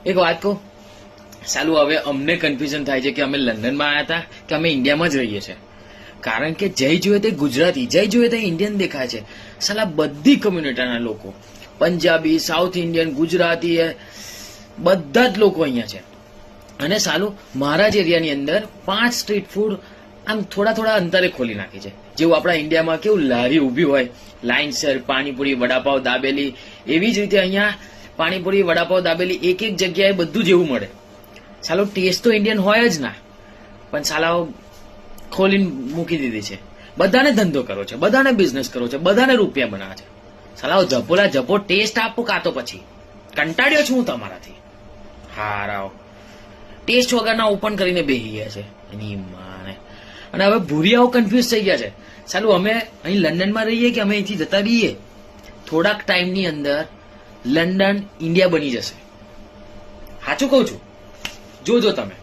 એક વાત કહું, સાલું હવે અમને કન્ફ્યુઝન થાય છે કે અમે લંડનમાં આવ્યા હતા કે અમે ઇન્ડિયામાં જ રહીએ છીએ. કારણ કે જય જોઈએ તે ગુજરાતી, જય જોઈએ તે ઇન્ડિયન દેખાય છે. સાલા બધી કમ્યુનિટીના લોકો, પંજાબી, સાઉથ ઇન્ડિયન, ગુજરાતી, બધા જ લોકો અહીંયા છે. અને સાલું મારા જ એરિયાની અંદર 5 સ્ટ્રીટ ફૂડ આમ થોડા અંતરે ખોલી નાખી છે. જેવું આપણા ઇન્ડિયામાં કેવું લારી ઊભી હોય લાઇનસર, પાણીપુરી, વડાપાવ, દાબેલી, એવી જ રીતે અહીંયા પાણીપુરી, વડાપાવ, દાબેલી એક જગ્યાએ બધું જેવું મળે. સાલો ટેસ્ટ તો ઇન્ડિયન હોય જ ના, પણ સાલાઓ ખોલીને મૂકી દીધી છે. બધાને ધંધો કરવો છે, બધાને બિઝનેસ કરવો છે, બધાને રૂપિયા બનાવે છે. સાલાઓ જપોલા જપો ટેસ્ટ આપો કાં તો પછી કંટાળ્યો છું હું તમારાથી. હારાઓ ટેસ્ટ વગરના ઓપન કરીને બેસી ગયા છે એની માને. અને હવે ભૂરિયાઓ કન્ફ્યુઝ થઈ ગયા છે. સાલું અમે અહીં લંડનમાં રહીએ કે અમે અહીંથી જતા રહીએ, થોડાક ટાઈમની અંદર લંડન ઇન્ડિયા બની જશે. સાચું કહું છું, જોજો તમે.